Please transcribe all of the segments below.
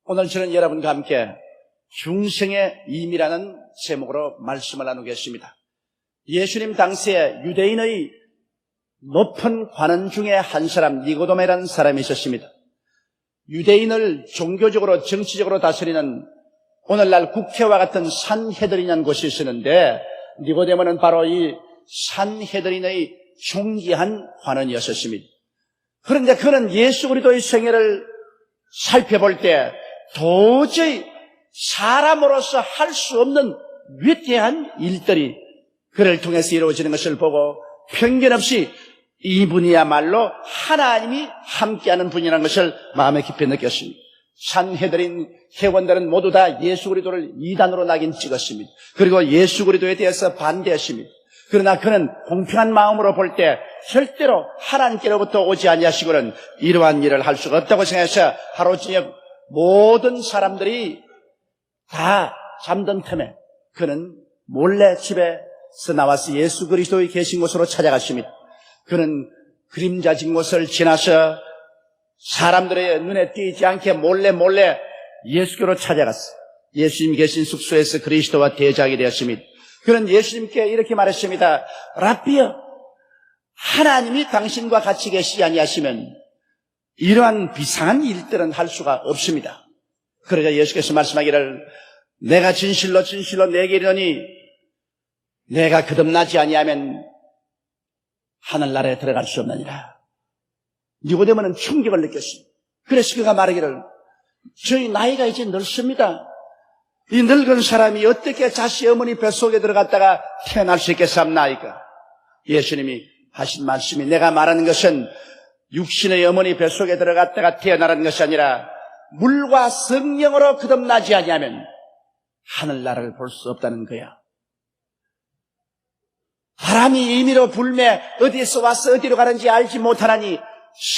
오늘 저는 여러분과 함께 중생의 임이라는 제목으로 말씀을 나누겠습니다. 예수님 당시에 유대인의 높은 관원 중에 한 사람, 니고데모라는 사람이 있었습니다. 유대인을 종교적으로 정치적으로 다스리는 오늘날 국회와 같은 산헤드린이라는 곳이 있었는데, 니고데모는 바로 이 산헤드린의 존귀한 관원이었습니다. 그런데 그는 예수 그리스도의 생애를 살펴볼 때 도저히 사람으로서 할 수 없는 위대한 일들이 그를 통해서 이루어지는 것을 보고 편견 없이 이분이야말로 하나님이 함께하는 분이라는 것을 마음에 깊이 느꼈습니다. 산헤드린 회원들은 모두 다 예수 그리스도를 이단으로 낙인 찍었습니다. 그리고 예수 그리스도에 대해서 반대했습니다. 그러나 그는 공평한 마음으로 볼 때 절대로 하나님께로부터 오지 아니하시고는 이러한 일을 할 수가 없다고 생각해서 하루 저녁 모든 사람들이 다 잠든 틈에 그는 몰래 집에서 나와서 예수 그리스도의 계신 곳으로 찾아갔습니다. 그는 그림자진 곳을 지나서 사람들의 눈에 띄지 않게 몰래 예수교로 찾아갔어요. 예수님 계신 숙소에서 그리스도와 대적이 되었습니다. 그는 예수님께 이렇게 말했습니다. 랍비여, 하나님이 당신과 같이 계시지 아니하시면 이러한 비상한 일들은 할 수가 없습니다. 그러자 예수께서 말씀하기를, 내가 진실로 내게 이르노니 내가 거듭나지 아니하면 하늘나라에 들어갈 수 없느니라. 니고데모는 충격을 느꼈습니다. 그래서 그가 말하기를, 저희 나이가 이제 늙습니다. 이 늙은 사람이 어떻게 자식 어머니 뱃속에 들어갔다가 태어날 수 있겠습니까? 예수님이 하신 말씀이, 내가 말하는 것은 육신의 어머니 뱃속에 들어갔다가 태어나는 것이 아니라 물과 성령으로 거듭나지 아니하면 하늘나라를 볼 수 없다는 거야. 바람이 임의로 불매 어디에서 와서 어디로 가는지 알지 못하나니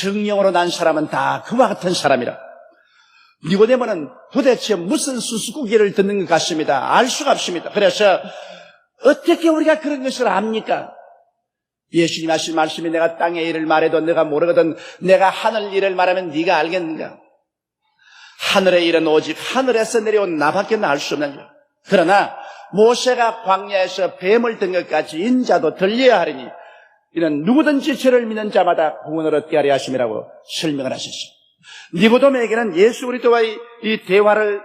성령으로 난 사람은 다 그와 같은 사람이라. 니고데모는 도대체 무슨 수수께끼를 듣는 것 같습니다. 알 수가 없습니다. 그래서 어떻게 우리가 그런 것을 압니까? 예수님 하신 말씀이, 내가 땅의 일을 말해도 네가 모르거든 내가 하늘 일을 말하면 네가 알겠는가? 하늘의 일은 오직 하늘에서 내려온 나밖에 알 수 없는 일. 그러나 모세가 광야에서 뱀을 든 것까지 인자도 들려야 하리니 이는 누구든지 저를 믿는 자마다 구원을 얻게 하려 하심이라고 설명을 하셨습니다. 니고데모에게는 예수 그리스도와의 이 대화를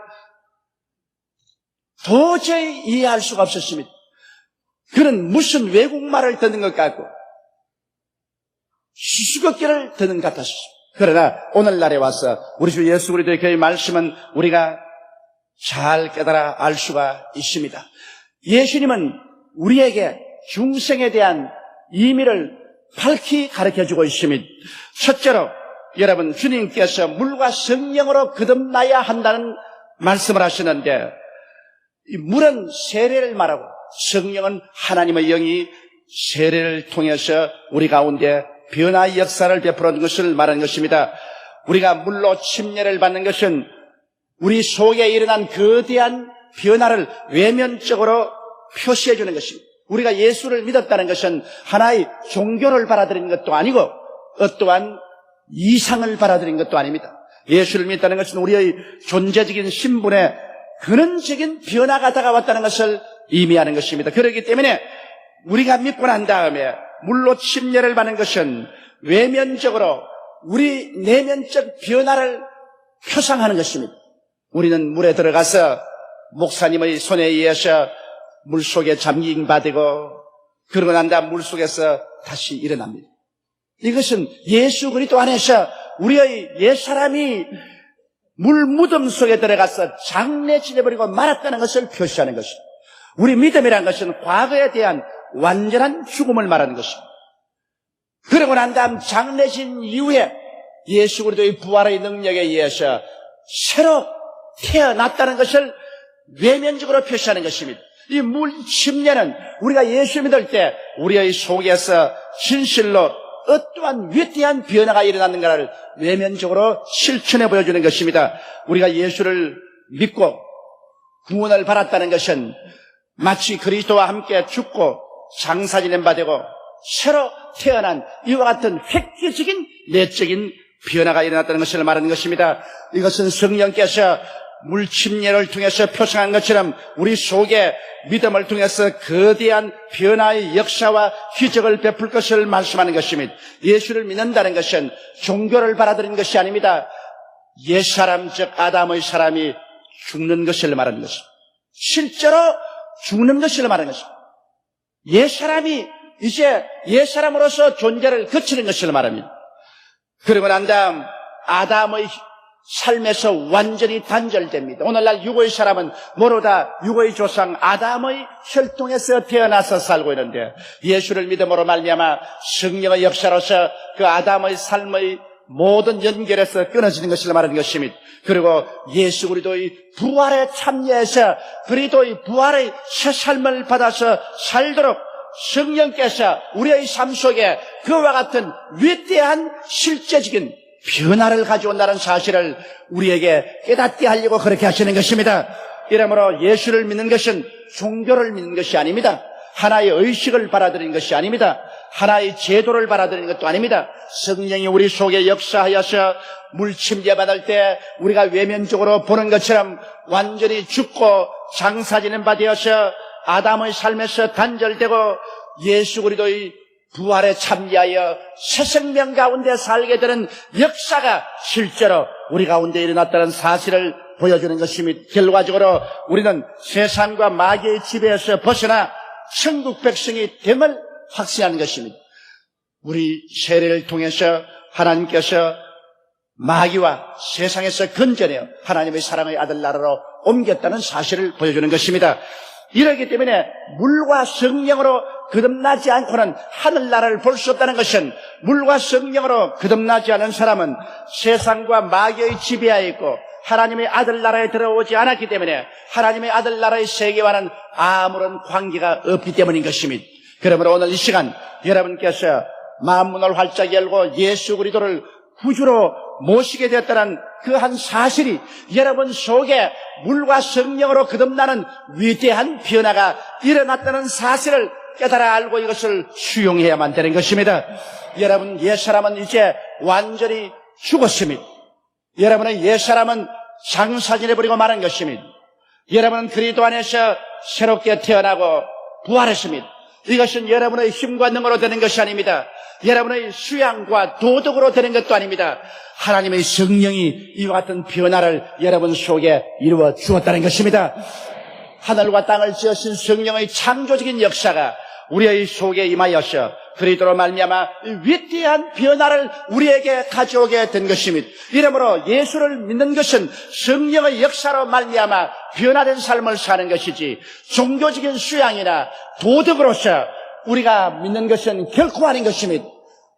도저히 이해할 수가 없었습니다. 그는 무슨 외국말을 듣는 것 같고 수수께끼를 듣는 것 같았습니다. 그러나 오늘날에 와서 우리 주 예수 그리스도의 그 말씀은 우리가 잘 깨달아 알 수가 있습니다. 예수님은 우리에게 중생에 대한 의미를 밝히 가르쳐주고 있습니다. 첫째로 여러분, 주님께서 물과 성령으로 거듭나야 한다는 말씀을 하시는데, 이 물은 세례를 말하고 성령은 하나님의 영이 세례를 통해서 우리 가운데 변화의 역사를 베풀어준 것을 말하는 것입니다. 우리가 물로 침례를 받는 것은 우리 속에 일어난 거대한 변화를 외면적으로 표시해 주는 것입니다. 우리가 예수를 믿었다는 것은 하나의 종교를 받아들이는 것도 아니고 어떠한 이상을 받아들이는 것도 아닙니다. 예수를 믿다는 것은 우리의 존재적인 신분에 근원적인 변화가 다가왔다는 것을 의미하는 것입니다. 그렇기 때문에 우리가 믿고 난 다음에 물로 침례를 받는 것은 외면적으로 우리 내면적 변화를 표상하는 것입니다. 우리는 물에 들어가서 목사님의 손에 의해서 물속에 잠김 받고 그러고 난 다음 물속에서 다시 일어납니다. 이것은 예수 그리스도 안에서 우리의 옛사람이 물 무덤 속에 들어가서 장례 지내버리고 말았다는 것을 표시하는 것입니다. 우리 믿음이라는 것은 과거에 대한 완전한 죽음을 말하는 것입니다. 그러고 난 다음 장례진 이후에 예수 그리스도의 부활의 능력에 의해서 새로 태어났다는 것을 외면적으로 표시하는 것입니다. 이 물 침례는 우리가 예수 믿을 때 우리의 속에서 진실로 어떠한 위대한 변화가 일어났는가를 외면적으로 실천해 보여주는 것입니다. 우리가 예수를 믿고 구원을 받았다는 것은 마치 그리스도와 함께 죽고 장사 지낸 바 되고 새로 태어난 이와 같은 획기적인 내적인 변화가 일어났다는 것을 말하는 것입니다. 이것은 성령께서 물침례를 통해서 표상한 것처럼 우리 속에 믿음을 통해서 거대한 변화의 역사와 기적을 베풀 것을 말씀하는 것입니다. 예수를 믿는다는 것은 종교를 받아들이는 것이 아닙니다. 옛사람 즉 아담의 사람이 죽는 것을 말하는 것입니다. 실제로 죽는 것을 말하는 것입니다. 옛사람이 이제 옛사람으로서 존재를 거치는 것을 말합니다. 그러고 난 다음 아담의 삶에서 완전히 단절됩니다. 오늘날 육의 사람은 모두 다 육의 조상 아담의 혈통에서 태어나서 살고 있는데 예수를 믿음으로 말미암아 성령의 역사로서 그 아담의 삶의 모든 연결에서 끊어지는 것을 말하는 것입니다. 그리고 예수 그리스도의 부활에 참여해서 그리스도의 부활의 새 삶을 받아서 살도록 성령께서 우리의 삶 속에 그와 같은 위대한 실제적인 변화를 가져온다는 사실을 우리에게 깨닫게 하려고 그렇게 하시는 것입니다. 이러므로 예수를 믿는 것은 종교를 믿는 것이 아닙니다. 하나의 의식을 받아들이는 것이 아닙니다. 하나의 제도를 받아들이는 것도 아닙니다. 성령이 우리 속에 역사하여서 물침례 받을 때 우리가 외면적으로 보는 것처럼 완전히 죽고 장사지는 바 되어서 아담의 삶에서 단절되고 예수 그리스도의 부활에 참여하여 새 생명 가운데 살게 되는 역사가 실제로 우리 가운데 일어났다는 사실을 보여주는 것입니다. 결과적으로 우리는 세상과 마귀의 지배에서 벗어나 천국 백성이 됨을 확신하는 것입니다. 우리 세례를 통해서 하나님께서 마귀와 세상에서 건져내어 하나님의 사랑의 아들 나라로 옮겼다는 사실을 보여주는 것입니다. 이러기 때문에 물과 성령으로 거듭나지 않고는 하늘나라를 볼 수 없다는 것은 물과 성령으로 거듭나지 않은 사람은 세상과 마귀의 지배하에 있고 하나님의 아들 나라에 들어오지 않았기 때문에 하나님의 아들 나라의 세계와는 아무런 관계가 없기 때문인 것입니다. 그러므로 오늘 이 시간 여러분께서 마음문을 활짝 열고 예수 그리스도를 구주로 모시게 되었다는 그 한 사실이 여러분 속에 물과 성령으로 거듭나는 위대한 변화가 일어났다는 사실을 깨달아 알고 이것을 수용해야만 되는 것입니다. 여러분 옛사람은 이제 완전히 죽었습니다. 여러분의 옛사람은 장사지내버리고 마는 것입니다. 여러분은 그리스도 안에서 새롭게 태어나고 부활했습니다. 이것은 여러분의 힘과 능으로 되는 것이 아닙니다. 여러분의 수양과 도덕으로 되는 것도 아닙니다. 하나님의 성령이 이와 같은 변화를 여러분 속에 이루어 주었다는 것입니다. 하늘과 땅을 지으신 성령의 창조적인 역사가 우리의 속에 임하여서 그리스도로 말미암아 위대한 변화를 우리에게 가져오게 된 것입니다. 이러므로 예수를 믿는 것은 성령의 역사로 말미암아 변화된 삶을 사는 것이지 종교적인 수양이나 도덕으로서 우리가 믿는 것은 결코 아닌 것입니다.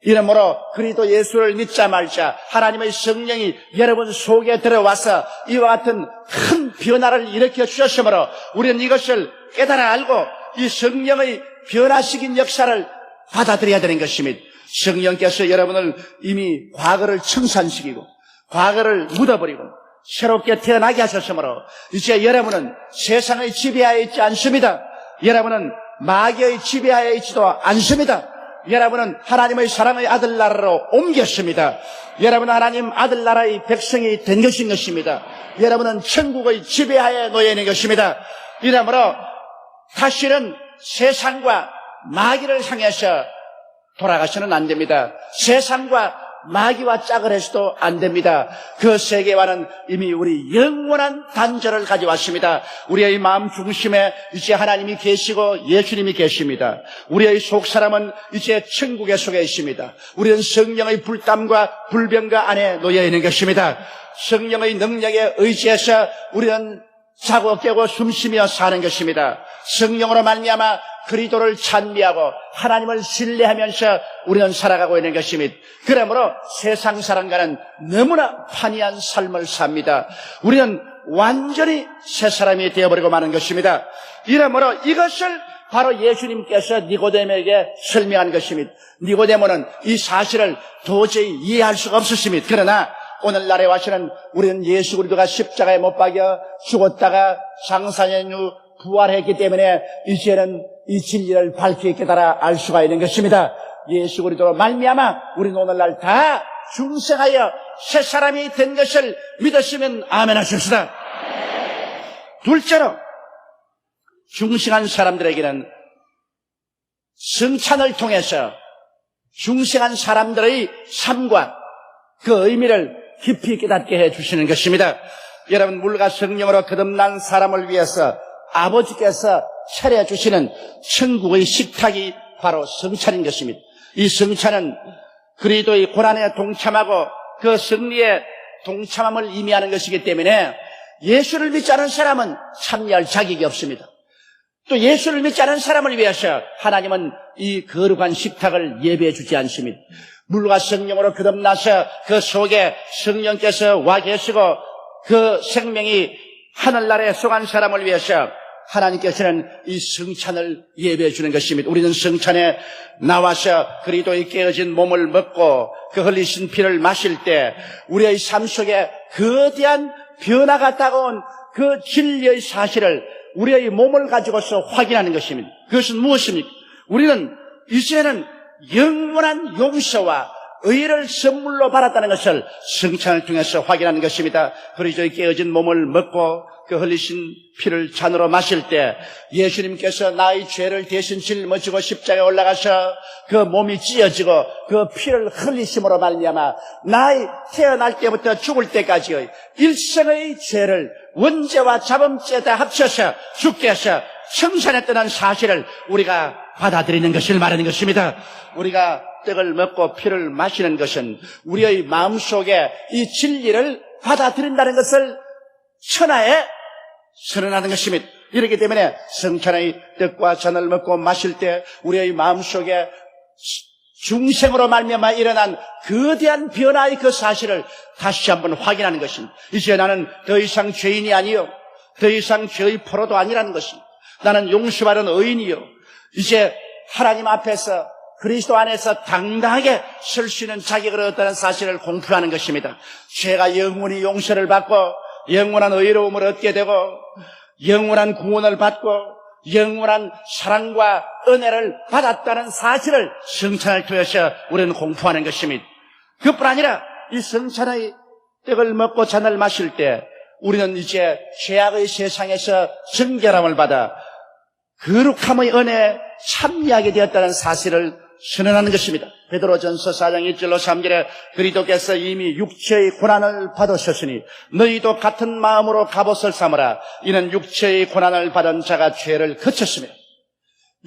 이러므로 그리스도 예수를 믿자 말자 하나님의 성령이 여러분 속에 들어와서 이와 같은 큰 변화를 일으켜 주셨으므로 우리는 이것을 깨달아 알고 이 성령의 변화시킨 역사를 받아들여야 되는 것입니다. 성령께서 여러분을 이미 과거를 청산시키고 과거를 묻어버리고 새롭게 태어나게 하셨으므로 이제 여러분은 세상의 지배하에 있지 않습니다. 여러분은 마귀의 지배하에 있지도 않습니다. 여러분은 하나님의 사랑의 아들 나라로 옮겼습니다. 여러분은 하나님 아들 나라의 백성이 된 것인 것입니다. 여러분은 천국의 지배하에 놓여 있는 것입니다. 이러므로 다시는 세상과 마귀를 향해서 돌아가서는 안 됩니다. 세상과 마귀와 짝을 해서도 안 됩니다. 그 세계와는 이미 우리 영원한 단절을 가져왔습니다. 우리의 마음 중심에 이제 하나님이 계시고 예수님이 계십니다. 우리의 속사람은 이제 천국에 속해 있습니다. 우리는 성령의 불담과 불병과 안에 놓여 있는 것입니다. 성령의 능력에 의지해서 우리는 자고 깨고 숨쉬며 사는 것입니다. 성령으로 말미암아 그리스도를 찬미하고 하나님을 신뢰하면서 우리는 살아가고 있는 것입니다. 그러므로 세상 사람과는 너무나 판이한 삶을 삽니다. 우리는 완전히 새 사람이 되어버리고 마는 것입니다. 이러므로 이것을 바로 예수님께서 니고데모에게 설명한 것입니다. 니고데모는 이 사실을 도저히 이해할 수가 없었습니다. 그러나 오늘날에 와서는 우리는 예수 그리스도가 십자가에 못 박여 죽었다가 장사년 후 부활했기 때문에 이제는 이 진리를 밝히 깨달아 알 수가 있는 것입니다. 예수 그리스도로 말미암아 우리는 오늘날 다 중생하여 새 사람이 된 것을 믿으시면 아멘 하십시다. 둘째로, 중생한 사람들에게는 성찬을 통해서 중생한 사람들의 삶과 그 의미를 깊이 깨닫게 해주시는 것입니다. 여러분, 물과 성령으로 거듭난 사람을 위해서 아버지께서 차려주시는 천국의 식탁이 바로 성찬인 것입니다. 이 성찬은 그리스도의 고난에 동참하고 그 승리에 동참함을 의미하는 것이기 때문에 예수를 믿지 않은 사람은 참여할 자격이 없습니다. 또 예수를 믿지 않은 사람을 위해서 하나님은 이 거룩한 식탁을 예배해 주지 않습니다. 물과 성령으로 거듭나서 그 속에 성령께서 와 계시고 그 생명이 하늘나라에 속한 사람을 위해서 하나님께서는 이 성찬을 예배해 주는 것입니다. 우리는 성찬에 나와서 그리스도의 깨어진 몸을 먹고 그 흘리신 피를 마실 때 우리의 삶 속에 거대한 변화가 다가온 그 진리의 사실을 우리의 몸을 가지고서 확인하는 것입니다. 그것은 무엇입니까? 우리는 이제는 영원한 용서와 의를 선물로 받았다는 것을 성찬을 통해서 확인하는 것입니다. 그리스도의 깨어진 몸을 먹고 그 흘리신 피를 잔으로 마실 때 예수님께서 나의 죄를 대신 짊어지고 십자가에 올라가서 그 몸이 찢어지고 그 피를 흘리심으로 말미암아 나의 태어날 때부터 죽을 때까지의 일생의 죄를 원죄와 자범죄 다 합쳐서 주께서 청산했다는 사실을 우리가 받아들이는 것을 말하는 것입니다. 우리가 떡을 먹고 피를 마시는 것은 우리의 마음속에 이 진리를 받아들인다는 것을 천하에 선언하는 것입니다. 이렇기 때문에 성찬의 떡과 잔을 먹고 마실 때 우리의 마음속에 중생으로 말미암아 일어난 거대한 변화의 그 사실을 다시 한번 확인하는 것입니다. 이제 나는 더 이상 죄인이 아니요, 더 이상 죄의 포로도 아니라는 것입니다. 나는 용서받은 의인이요, 이제 하나님 앞에서 그리스도 안에서 당당하게 설 수 있는 자격을 얻었다는 사실을 공표하는 것입니다. 죄가 영원히 용서를 받고 영원한 의로움을 얻게 되고 영원한 구원을 받고 영원한 사랑과 은혜를 받았다는 사실을 성찬을 통해서 우리는 공표하는 것입니다. 그뿐 아니라 이 성찬의 떡을 먹고 잔을 마실 때 우리는 이제 죄악의 세상에서 정결함을 받아 거룩함의 은혜에 참여하게 되었다는 사실을 선언하는 것입니다. 베드로전서 4장 1절로 3절에 그리스도께서 이미 육체의 고난을 받으셨으니 너희도 같은 마음으로 갑옷을 삼으라. 이는 육체의 고난을 받은 자가 죄를 거쳤습니다.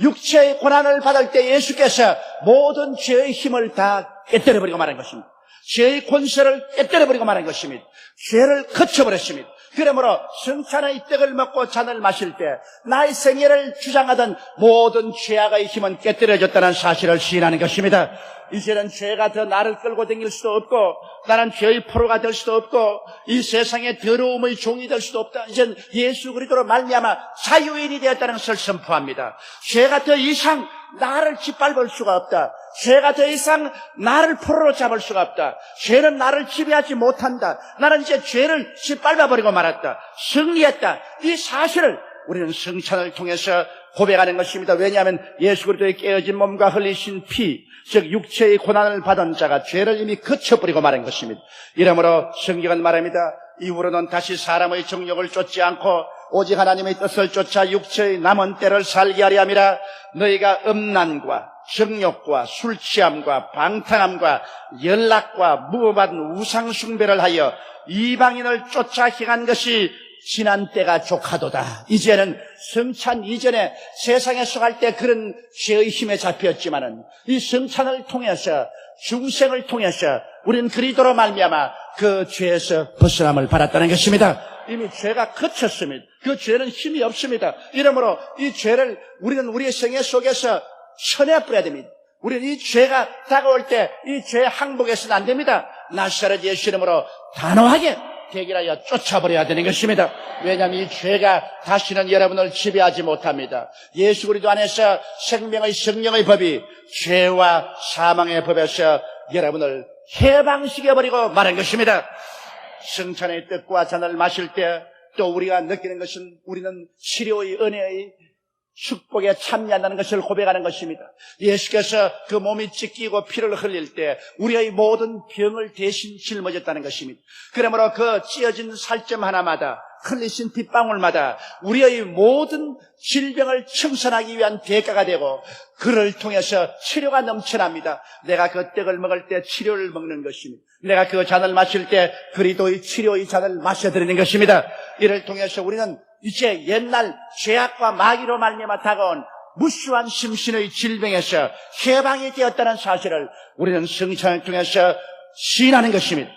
육체의 고난을 받을 때 예수께서 모든 죄의 힘을 다 깨뜨려버리고 말한 것입니다. 죄의 권세를 깨뜨려버리고 말한 것입니다. 죄를 거쳐버렸습니다. 그러므로 성찬의 떡을 먹고 잔을 마실 때 나의 생애를 주장하던 모든 죄악의 힘은 깨뜨려졌다는 사실을 시인하는 것입니다. 이제는 죄가 더 나를 끌고 다닐 수도 없고 나는 죄의 포로가 될 수도 없고 이 세상의 더러움의 종이 될 수도 없다. 이제는 예수 그리스도로 말미암아 자유인이 되었다는 것을 선포합니다. 죄가 더 이상 나를 짓밟을 수가 없다. 죄가 더 이상 나를 포로로 잡을 수가 없다. 죄는 나를 지배하지 못한다. 나는 이제 죄를 짓밟아버리고 말았다. 승리했다. 이 사실을 우리는 성찬을 통해서 고백하는 것입니다. 왜냐하면 예수 그리스도의 깨어진 몸과 흘리신 피, 즉 육체의 고난을 받은 자가 죄를 이미 거쳐버리고 말한 것입니다. 이러므로 성경은 말합니다. 이후로는 다시 사람의 정욕을 쫓지 않고 오직 하나님의 뜻을 쫓아 육체의 남은 때를 살게 하려 함이라. 너희가 음란과 정욕과 술취함과 방탕함과 연락과 무법한 우상숭배를 하여 이방인을 쫓아 행한 것이 지난 때가 족하도다. 이제는 성찬 이전에 세상에 속할 때 그런 죄의 힘에 잡혔지만은 이 성찬을 통해서 중생을 통해서 우리는 그리스도로 말미암아 그 죄에서 벗어남을 받았다는 것입니다. 이미 죄가 거쳤습니다. 그 죄는 힘이 없습니다. 이러므로 이 죄를 우리는 우리의 생애 속에서 쳐내버려야 됩니다. 우리는 이 죄가 다가올 때 이 죄에 항복해서는 안 됩니다. 나사렛 예수 이름으로 단호하게 대결하여 쫓아버려야 되는 것입니다. 왜냐하면 이 죄가 다시는 여러분을 지배하지 못합니다. 예수 그리스도 안에서 생명의 성령의 법이 죄와 사망의 법에서 여러분을 해방시켜버리고 말한 것입니다. 성찬의 떡과 잔을 마실 때 또 우리가 느끼는 것은 우리는 치료의 은혜의 축복에 참여한다는 것을 고백하는 것입니다. 예수께서 그 몸이 찢기고 피를 흘릴 때 우리의 모든 병을 대신 짊어졌다는 것입니다. 그러므로 그 찢어진 살점 하나마다 흘리신 빗방울마다 우리의 모든 질병을 청산하기 위한 대가가 되고 그를 통해서 치료가 넘쳐납니다. 내가 그 떡을 먹을 때 치료를 먹는 것입니다. 내가 그 잔을 마실 때 그리스도의 치료의 잔을 마셔드리는 것입니다. 이를 통해서 우리는 이제 옛날 죄악과 마귀로 말미암아 다가온 무수한 심신의 질병에서 해방이 되었다는 사실을 우리는 성찬을 통해서 시인하는 것입니다.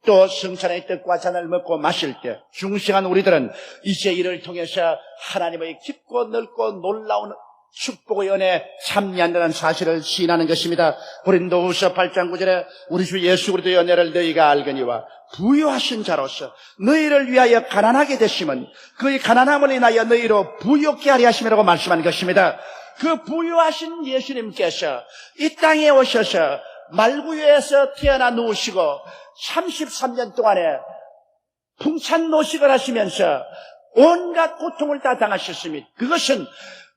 또 성찬의 떡과 잔을 먹고 마실 때 중생한 우리들은 이제 이를 통해서 하나님의 깊고 넓고 놀라운 축복의 은혜에 참여한다는 사실을 시인하는 것입니다. 고린도후서 8장 9절에 우리 주 예수 그리스도의 은혜를 너희가 알거니와 부유하신 자로서 너희를 위하여 가난하게 되심은 그의 가난함을 인하여 너희로 부유케 하려 하심이라고 말씀한 것입니다. 그 부유하신 예수님께서 이 땅에 오셔서 말구유에서 태어나 누우시고 33년 동안에 풍찬 노식을 하시면서 온갖 고통을 다 당하셨습니다. 그것은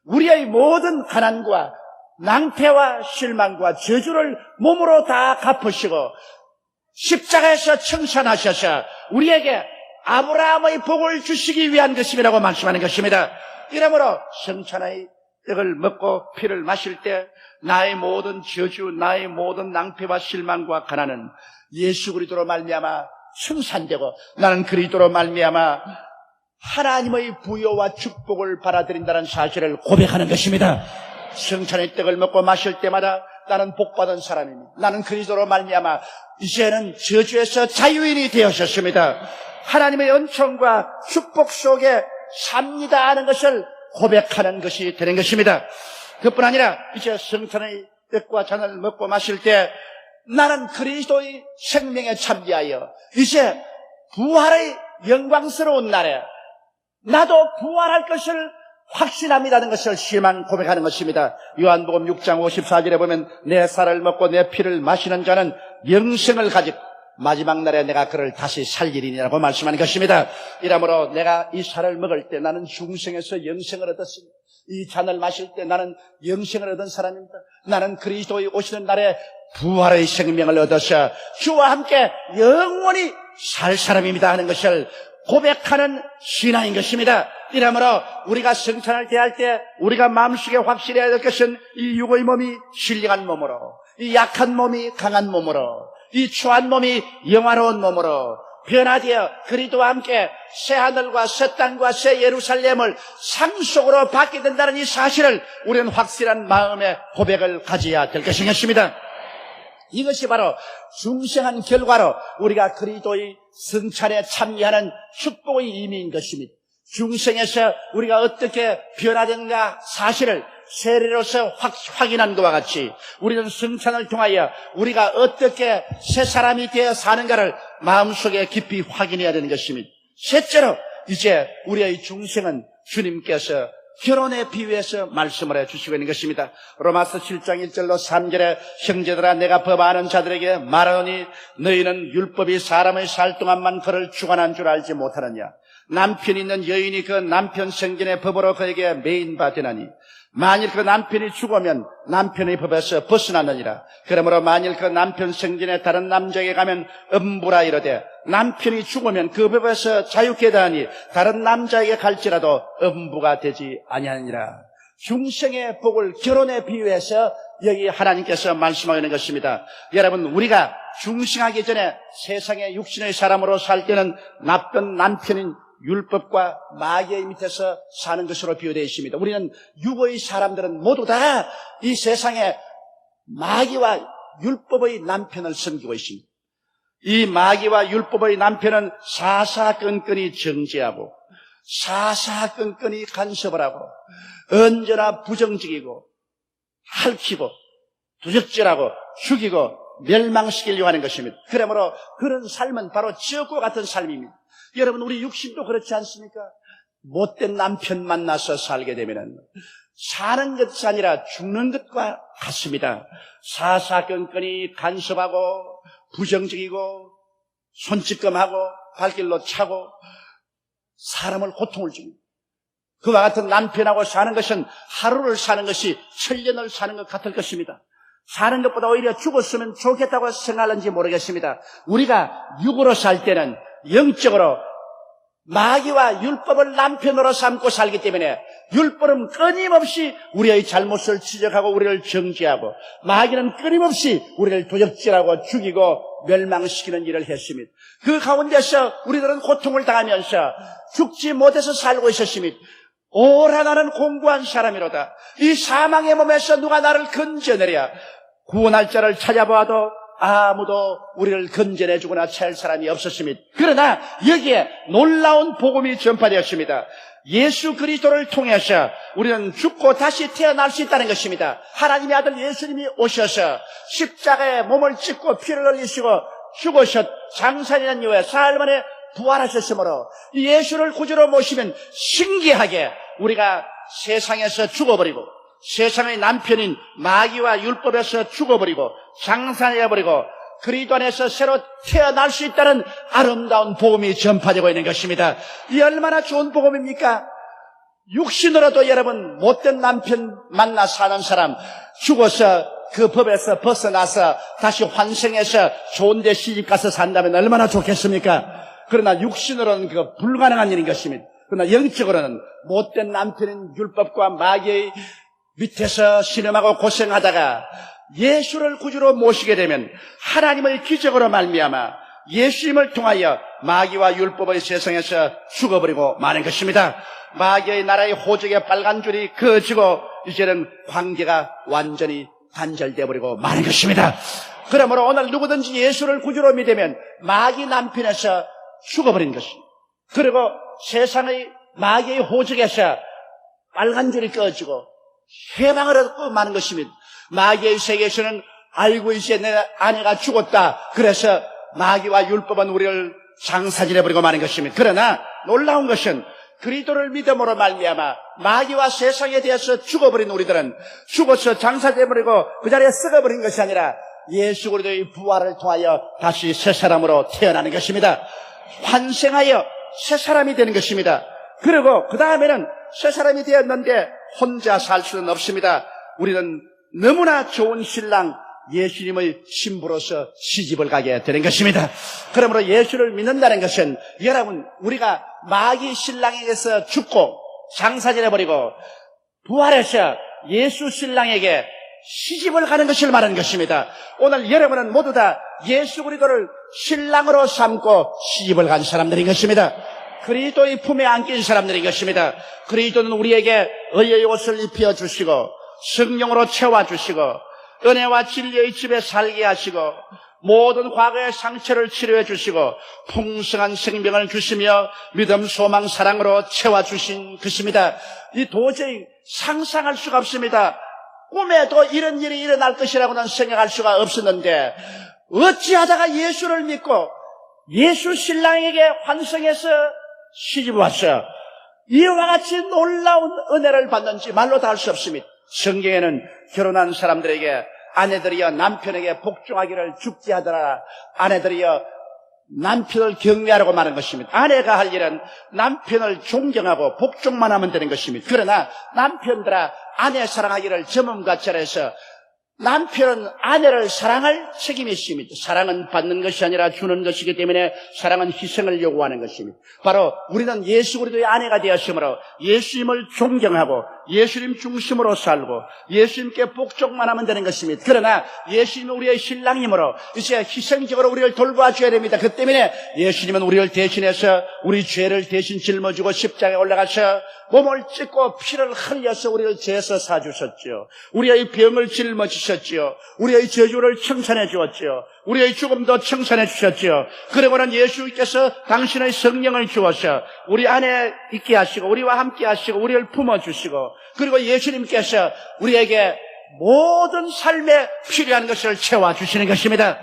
우리의 모든 가난과 낭패와 실망과 저주를 몸으로 다 갚으시고 십자가에서 청산하셔서 우리에게 아브라함의 복을 주시기 위한 것임이라고 말씀하는 것입니다. 이러므로 성찬의 떡을 먹고 피를 마실 때 나의 모든 저주, 나의 모든 낭패와 실망과 가난은 예수 그리스도로 말미암아 청산되고 나는 그리스도로 말미암아 하나님의 부여와 축복을 받아들인다는 사실을 고백하는 것입니다. 성찬의 떡을 먹고 마실 때마다 나는 복받은 사람입니다. 나는 그리스도로 말미암아 이제는 저주에서 자유인이 되었습니다. 하나님의 은총과 축복 속에 삽니다 하는 것을 고백하는 것이 되는 것입니다. 그뿐 아니라 이제 성찬의 떡과 잔을 먹고 마실 때 나는 그리스도의 생명에 참여하여 이제 부활의 영광스러운 날에 나도 부활할 것을 확신합니다는 것을 시만 고백하는 것입니다. 요한복음 6장 54절에 보면 내 살을 먹고 내 피를 마시는 자는 영생을 가지고 마지막 날에 내가 그를 다시 살리리니라고 말씀하는 것입니다. 이러므로 내가 이 살을 먹을 때 나는 중생에서 영생을 얻었습니다. 이 잔을 마실 때 나는 영생을 얻은 사람입니다. 나는 그리스도의 오시는 날에 부활의 생명을 얻어서 주와 함께 영원히 살 사람입니다 하는 것을 고백하는 신앙인 것입니다. 이러므로 우리가 성찬을 대할 때 우리가 마음속에 확실해야 될 것은 이 육의 몸이 신령한 몸으로, 이 약한 몸이 강한 몸으로, 이 추한 몸이 영화로운 몸으로 변화되어 그리스도와 함께 새 하늘과 새 땅과 새 예루살렘을 상속으로 받게 된다는 이 사실을 우리는 확실한 마음의 고백을 가져야 될 것이겠습니다. 이것이 바로 중생한 결과로 우리가 그리스도의 성찬에 참여하는 축복의 의미인 것입니다. 중생에서 우리가 어떻게 변화된가 사실을 세례로서 확인한 것과 같이 우리는 성찬을 통하여 우리가 어떻게 새 사람이 되어 사는가를 마음속에 깊이 확인해야 되는 것입니다. 셋째로 이제 우리의 중생은 주님께서 결혼에 비유해서 말씀을 해주시고 있는 것입니다. 로마서 7장 1절로 3절에 형제들아 내가 법 아는 자들에게 말하노니 너희는 율법이 사람의 살 동안만 그를 주관한 줄 알지 못하느냐. 남편이 있는 여인이 그 남편 생전의 법으로 그에게 매인 바 되나니 만일 그 남편이 죽으면 남편의 법에서 벗어나느니라. 그러므로 만일 그 남편 생전에 다른 남자에게 가면 음부라 이르되 남편이 죽으면 그 법에서 자유케 되하니 다른 남자에게 갈지라도 음부가 되지 아니하니라. 중생의 복을 결혼에 비유해서 여기 하나님께서 말씀하고 있는 것입니다. 여러분 우리가 중생하기 전에 세상의 육신의 사람으로 살 때는 나쁜 남편인 율법과 마귀의 밑에서 사는 것으로 비유되어 있습니다. 우리는 육의 사람들은 모두 다 이 세상에 마귀와 율법의 남편을 섬기고 있습니다. 이 마귀와 율법의 남편은 사사건건이 정죄하고 사사건건이 간섭을 하고 언제나 부정적이고 핥히고 도적질하고 죽이고 멸망시키려고 하는 것입니다. 그러므로 그런 삶은 바로 지옥과 같은 삶입니다. 여러분 우리 육신도 그렇지 않습니까? 못된 남편 만나서 살게 되면 사는 것이 아니라 죽는 것과 같습니다. 사사건건이 간섭하고 부정적이고 손찌검하고 발길로 차고 사람을 고통을 줍니다. 그와 같은 남편하고 사는 것은 하루를 사는 것이 천년을 사는 것 같을 것입니다. 사는 것보다 오히려 죽었으면 좋겠다고 생각하는지 모르겠습니다. 우리가 육으로 살 때는 영적으로 마귀와 율법을 남편으로 삼고 살기 때문에 율법은 끊임없이 우리의 잘못을 지적하고 우리를 정죄하고 마귀는 끊임없이 우리를 도적질하고 죽이고 멸망시키는 일을 했습니다. 그 가운데서 우리들은 고통을 당하면서 죽지 못해서 살고 있었습니다. 오라 나는 공고한 사람이로다. 이 사망의 몸에서 누가 나를 건져내랴. 구원할 자를 찾아봐도 아무도 우리를 건져내주거나 찰 사람이 없었습니다. 그러나 여기에 놀라운 복음이 전파되었습니다. 예수 그리스도를 통해서 우리는 죽고 다시 태어날 수 있다는 것입니다. 하나님의 아들 예수님이 오셔서 십자가에 몸을 찢고 피를 흘리시고 죽으셨 장사되는 이후에 사흘 만에 부활하셨으므로 예수를 구주로 모시면 신기하게 우리가 세상에서 죽어버리고 세상의 남편인 마귀와 율법에서 죽어버리고 장사해버리고 그리스도 안에서 새로 태어날 수 있다는 아름다운 복음이 전파되고 있는 것입니다. 이 얼마나 좋은 복음입니까? 육신으로도 여러분 못된 남편 만나 사는 사람 죽어서 그 법에서 벗어나서 다시 환생해서 좋은 데 시집가서 산다면 얼마나 좋겠습니까? 그러나 육신으로는 그 불가능한 일인 것입니다. 그러나 영적으로는 못된 남편인 율법과 마귀의 밑에서 신음하고 고생하다가 예수를 구주로 모시게 되면 하나님의 기적으로 말미암아 예수님을 통하여 마귀와 율법의 세상에서 죽어버리고 마는 것입니다. 마귀의 나라의 호적의 빨간 줄이 그어지고 이제는 관계가 완전히 단절되어 버리고 마는 것입니다. 그러므로 오늘 누구든지 예수를 구주로 믿으면 마귀 남편에서 죽어버린 것입니다. 그리고 세상의 마귀의 호적에서 빨간 줄이 꺼지고 해방을 얻고 마는 것입니다. 마귀의 세계에서는 알고 있어 내 아내가 죽었다. 그래서 마귀와 율법은 우리를 장사질해버리고 마는 것입니다. 그러나 놀라운 것은 그리스도를 믿음으로 말미암아 마귀와 세상에 대해서 죽어버린 우리들은 죽어서 장사돼버리고 그 자리에 썩어버린 것이 아니라 예수 그리스도의 부활을 통하여 다시 새 사람으로 태어나는 것입니다. 환생하여 새 사람이 되는 것입니다. 그리고 그 다음에는 새 사람이 되었는데 혼자 살 수는 없습니다. 우리는 너무나 좋은 신랑 예수님의 신부로서 시집을 가게 되는 것입니다. 그러므로 예수를 믿는다는 것은 여러분 우리가 마귀 신랑에게서 죽고 장사질해버리고 부활해서 예수 신랑에게 시집을 가는 것을 말하는 것입니다. 오늘 여러분은 모두 다 예수 그리스도를 신랑으로 삼고 시집을 간 사람들인 것입니다. 그리스도의 품에 안긴 사람들인 것입니다. 그리스도는 우리에게 의의 옷을 입혀주시고 성령으로 채워주시고 은혜와 진리의 집에 살게 하시고 모든 과거의 상처를 치료해 주시고 풍성한 생명을 주시며 믿음, 소망, 사랑으로 채워주신 것입니다. 이 도저히 상상할 수가 없습니다. 꿈에도 이런 일이 일어날 것이라고는 생각할 수가 없었는데 어찌하다가 예수를 믿고 예수 신랑에게 환성해서 시집 왔어요. 이와 같이 놀라운 은혜를 받는지 말로 다 할 수 없습니다. 성경에는 결혼한 사람들에게 아내들이여 남편에게 복종하기를 죽지 하더라. 아내들이여 남편을 경외하라고 말하는 것입니다. 아내가 할 일은 남편을 존경하고 복종만 하면 되는 것입니다. 그러나 남편들아 아내 사랑하기를 점음같이 하여서 남편은 아내를 사랑할 책임이 있습니다. 사랑은 받는 것이 아니라 주는 것이기 때문에 사랑은 희생을 요구하는 것입니다. 바로 우리는 예수 그리스도의 아내가 되었으므로 예수님을 존경하고 예수님 중심으로 살고 예수님께 복종만 하면 되는 것입니다. 그러나 예수님은 우리의 신랑이므로 이제 희생적으로 우리를 돌봐줘야 됩니다. 그 때문에 예수님은 우리를 대신해서 우리 죄를 대신 짊어지고 십자가에 올라가서 몸을 찢고 피를 흘려서 우리를 죄에서 사주셨죠. 우리의 병을 짊어지셨죠. 우리의 저주를 청산해 주었죠. 우리의 죽음도 청산해 주셨죠. 그리고는 예수께서 당신의 성령을 주어서 우리 안에 있게 하시고 우리와 함께 하시고 우리를 품어주시고 그리고 예수님께서 우리에게 모든 삶에 필요한 것을 채워주시는 것입니다.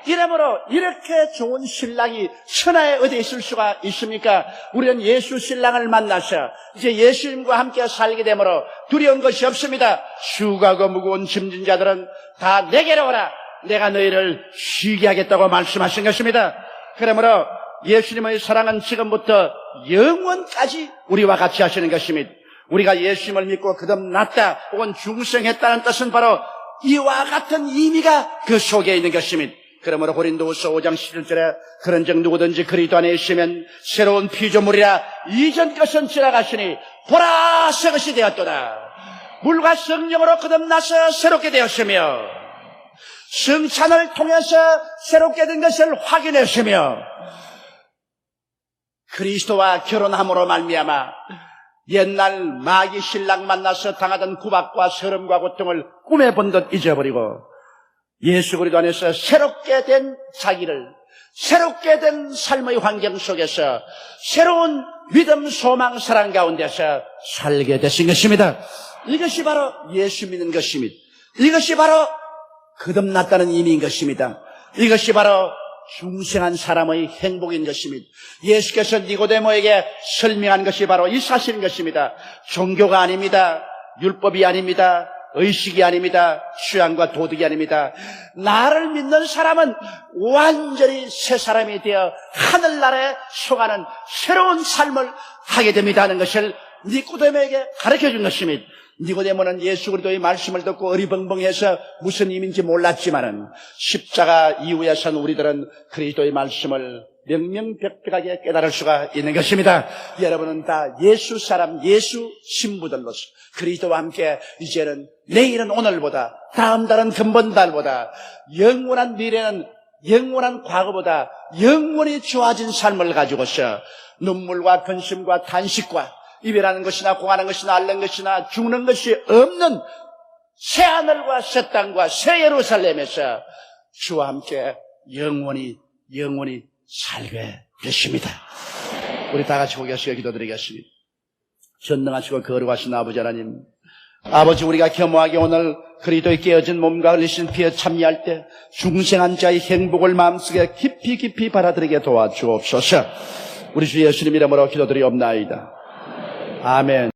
이러므로 이렇게 좋은 신랑이 천하에 어디 있을 수가 있습니까? 우리는 예수 신랑을 만나서 이제 예수님과 함께 살게 되므로 두려운 것이 없습니다. 수고하고 무거운 짐진 자들은 다 내게로 오라. 내가 너희를 쉬게 하겠다고 말씀하신 것입니다. 그러므로 예수님의 사랑은 지금부터 영원까지 우리와 같이 하시는 것입니다. 우리가 예수님을 믿고 거듭났다 혹은 중생했다는 뜻은 바로 이와 같은 의미가 그 속에 있는 것입니다. 그러므로 고린도후서 5장 11절에 그런즉 누구든지 그리스도 안에 있으면 새로운 피조물이라 이전 것은 지나가시니 보라 새 것이 되었도다. 물과 성령으로 거듭나서 새롭게 되었으며 성찬을 통해서 새롭게 된 것을 확인했으며 그리스도와 결혼함으로 말미암아 옛날 마귀 신랑 만나서 당하던 구박과 서름과 고통을 꿈에 본 듯 잊어버리고 예수 그리스도 안에서 새롭게 된 자기를, 새롭게 된 삶의 환경 속에서 새로운 믿음, 소망, 사랑 가운데서 살게 되신 것입니다. 이것이 바로 예수 믿는 것입니다. 이것이 바로 거듭났다는 의미인 것입니다. 이것이 바로 중생한 사람의 행복인 것입니다. 예수께서 니고데모에게 설명한 것이 바로 이 사실인 것입니다. 종교가 아닙니다. 율법이 아닙니다. 의식이 아닙니다. 취향과 도덕이 아닙니다. 나를 믿는 사람은 완전히 새 사람이 되어 하늘나라에 속하는 새로운 삶을 하게 됩니다 하는 것을 니고데모에게 가르쳐준 것입니다. 니고데모는 예수 그리스도의 말씀을 듣고 어리벙벙해서 무슨 의미인지 몰랐지만은 십자가 이후에선 우리들은 그리스도의 말씀을 명명백백하게 깨달을 수가 있는 것입니다. 여러분은 다 예수 사람, 예수 신부들로서 그리스도와 함께 이제는 내일은 오늘보다, 다음 달은 근본 달보다, 영원한 미래는 영원한 과거보다 영원히 좋아진 삶을 가지고서 눈물과 근심과 탄식과 이별하는 것이나 공하는 것이나 앓는 것이나 죽는 것이 없는 새하늘과 새 땅과 새 예루살렘에서 주와 함께 영원히 살게 되십니다. 우리 다 같이 고개 하시고 기도드리겠습니다. 전능하시고 거룩하신 아버지 하나님, 아버지 우리가 겸허하게 오늘 그리스도의 깨어진 몸과 흘리신 피에 참여할 때 중생한 자의 행복을 마음속에 깊이 받아들이게 도와주옵소서. 우리 주 예수님 이름으로 기도드리옵나이다. 아멘.